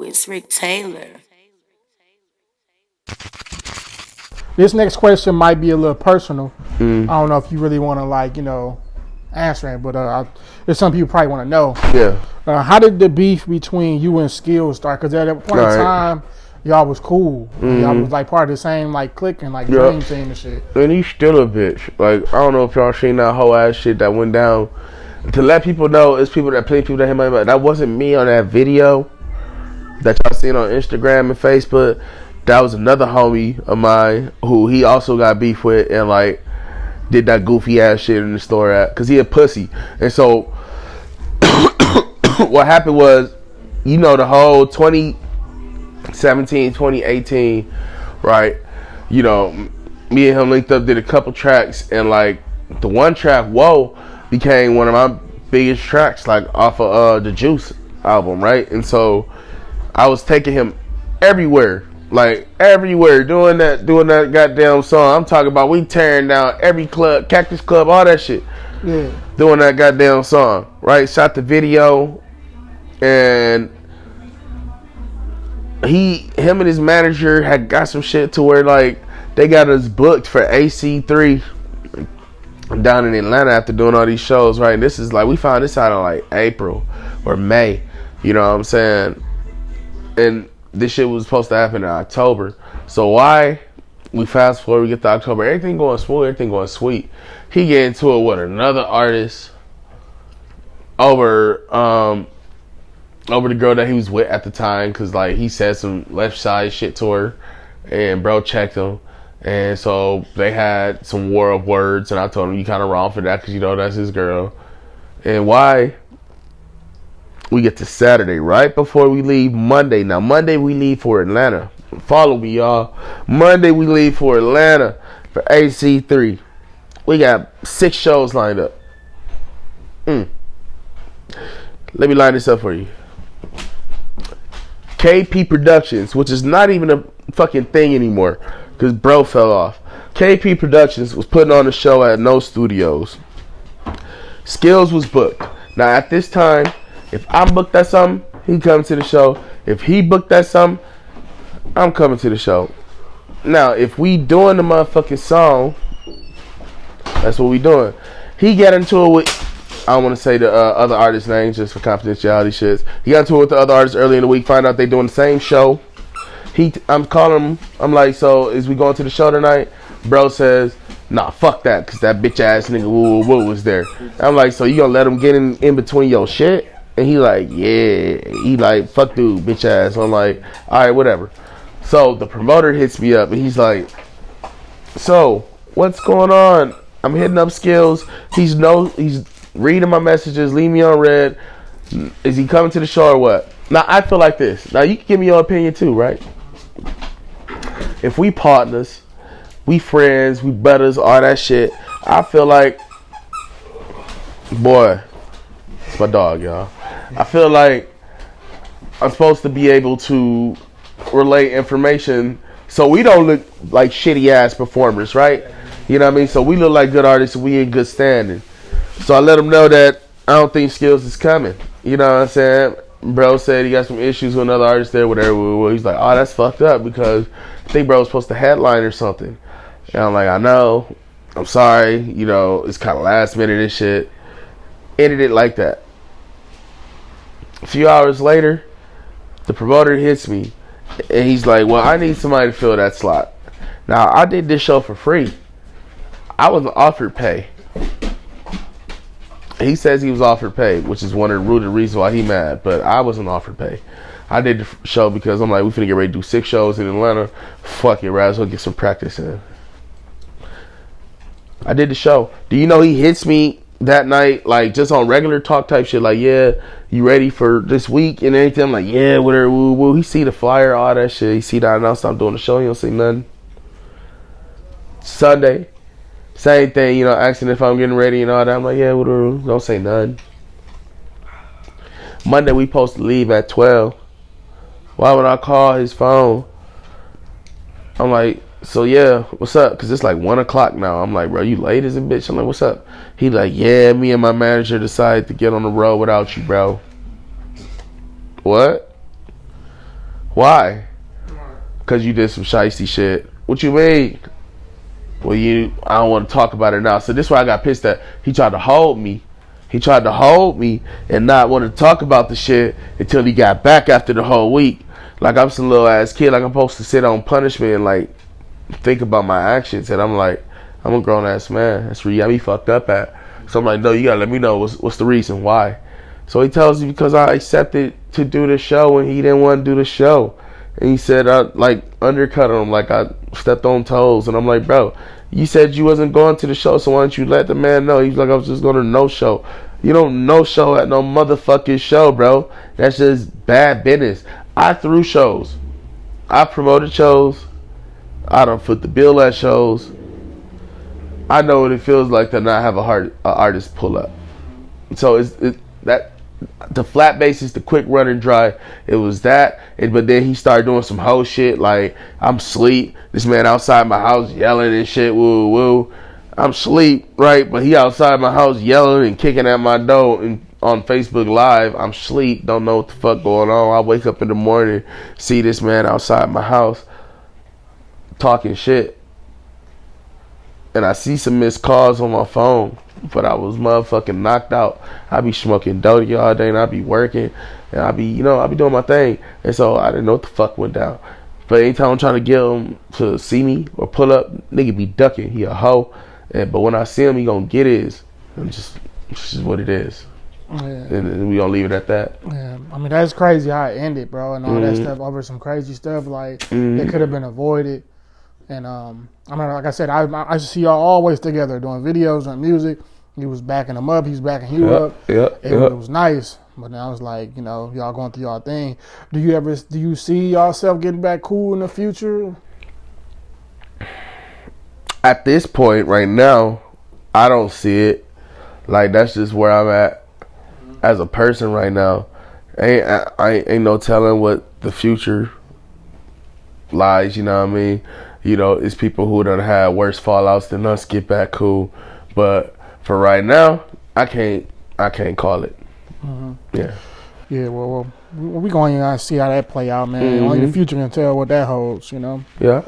it's Rick Taylor. This next question might be a little personal. I don't know if you really want to, like, answer it, but there's some people probably want to know. Yeah. How did the beef between you and Skills start? Because at that point in time, y'all was cool. Y'all was like part of the same like clique and like dream team and shit. And he's still a bitch. Like, I don't know if y'all seen that whole ass shit that went down. To let people know, it's people that play people that hit my. That wasn't me on that video that y'all seen on Instagram and Facebook. That was another homie of mine who he also got beef with and like did that goofy ass shit in the store at, because he a pussy. And so what happened was, the whole 2017, 2018, right? Me and him linked up, did a couple tracks, and like the one track, Whoa, became one of my biggest tracks, like off of the Juice album, right? And so I was taking him everywhere, doing that goddamn song. I'm talking about we tearing down every club, Cactus Club, all that shit. Yeah. Doing that goddamn song, right? Shot the video, and him and his manager had got some shit to where like they got us booked for AC3 down in Atlanta after doing all these shows, right? And this is like, we found this out in like April or May, you know what I'm saying? And this shit was supposed to happen in October. So why we fast forward, we get to October, everything going smooth, everything going sweet. He get into it with another artist over the girl that he was with at the time, because like he said some left side shit to her, and bro checked him. And so they had some war of words, and I told him, you kind of wrong for that, because that's his girl. And why we get to Saturday, right before we leave Monday. Now, Monday we leave for Atlanta. Follow me, y'all. Monday we leave for Atlanta for AC3. We got 6 shows lined up. Let me line this up for you. KP Productions, which is not even a fucking thing anymore, because bro fell off. KP Productions was putting on a show at No Studios. Skills was booked. Now at this time, if I'm booked at something, he comes to the show. If he booked at something, I'm coming to the show. Now if we doing the motherfucking song, that's what we doing. He got into it with, I don't want to say the other artist names just for confidentiality shits. He got into it with the other artists early in the week, find out they doing the same show. I'm calling him. I'm like, so is we going to the show tonight? Bro says, nah, fuck that, because that bitch ass nigga woo was there. I'm like, so you gonna let him get in between your shit? And he like, yeah. He like, fuck dude, bitch ass. I'm like, all right, whatever. So the promoter hits me up and he's like, so what's going on? I'm hitting up Skills. He's reading my messages, leave me on red. Is he coming to the show or what? Now I feel like this. Now you can give me your opinion too, right? If we partners, we friends, we brothers, all that shit, I feel like, boy, it's my dog, y'all. I feel like I'm supposed to be able to relay information so we don't look like shitty ass performers, right? You know what I mean? So we look like good artists and we in good standing. So I let him know that I don't think Skills is coming. You know what I'm saying? Bro said he got some issues with another artist there, whatever. He's like, oh, that's fucked up, because I think bro was supposed to headline or something. And I'm like, I know. I'm sorry. It's kind of last minute and shit. Ended it like that. A few hours later, the promoter hits me. And he's like, well, I need somebody to fill that slot. Now, I did this show for free. I wasn't offered pay. He says he was offered pay, which is one of the rooted reasons why he mad. But I wasn't offered pay. I did the show because I'm like, we finna get ready to do 6 shows in Atlanta. Fuck it, right? So get some practice in. I did the show. Do you know he hits me that night, like just on regular talk type shit, like, yeah, you ready for this week and anything? I'm like, yeah, whatever, woo, woo. He see the flyer, all that shit. He see that I announced I'm doing the show. He don't say nothing. Sunday, same thing, asking if I'm getting ready and all that. I'm like, yeah, whatever. Don't say nothing. Monday, we supposed to leave at 12. Why would I call his phone? I'm like, so yeah, what's up? Because it's like 1 o'clock now. I'm like, bro, you late as a bitch? I'm like, what's up? He like, yeah, me and my manager decided to get on the road without you, bro. What? Why? Because you did some shiesty shit. What you mean? Well, I don't want to talk about it now. So this is why I got pissed at. He tried to hold me. He tried to hold me and not want to talk about the shit until he got back after the whole week. Like I'm some little ass kid. Like I'm supposed to sit on punishment and like think about my actions. And I'm like, I'm a grown ass man. That's where you got me fucked up at. So I'm like, no, you gotta let me know what's the reason why. So he tells me because I accepted to do the show and he didn't want to do the show. And he said I like undercut him, like I stepped on toes. And I'm like, bro, you said you wasn't going to the show, so why don't you let the man know? He's like, I was just going to no show. You don't no show at no motherfucking show, bro. That's just bad business. I threw shows. I promoted shows. I done foot the bill at shows. I know what it feels like to not have a artist pull up. So it's that the flat basis, the quick run and dry. It was that, but then he started doing some whole shit like I'm sleep. This man outside my house yelling and shit. Woo woo. I'm sleep, right? But he outside my house yelling and kicking at my door and on Facebook Live. I'm sleep. Don't know what the fuck going on. I wake up in the morning, see this man outside my house talking shit. And I see some missed calls on my phone, but I was motherfucking knocked out. I be smoking doty all day and I be working and I be doing my thing. And so I didn't know what the fuck went down. But anytime I'm trying to get him to see me or pull up, nigga be ducking. He a hoe. But when I see him, he gonna get his. It's just what it is. Yeah. And we gonna leave it at that. Yeah, I mean that's crazy how it ended, bro, and all that stuff over some crazy stuff like it could have been avoided. And I mean, like I said, I see y'all always together doing videos and music. He was backing him up, he's backing you up. It was nice, but now it's like y'all going through y'all thing. Do you see yourself getting back cool in the future? At this point, right now, I don't see it. Like that's just where I'm at as a person right now. Ain't no telling what the future lies. You know what I mean? It's people who done had worse fallouts than us get back cool. But for right now, I can't call it. Mm-hmm. Yeah. Yeah. Well, we going to see how that play out, man. Only the future can tell what that holds. Yeah.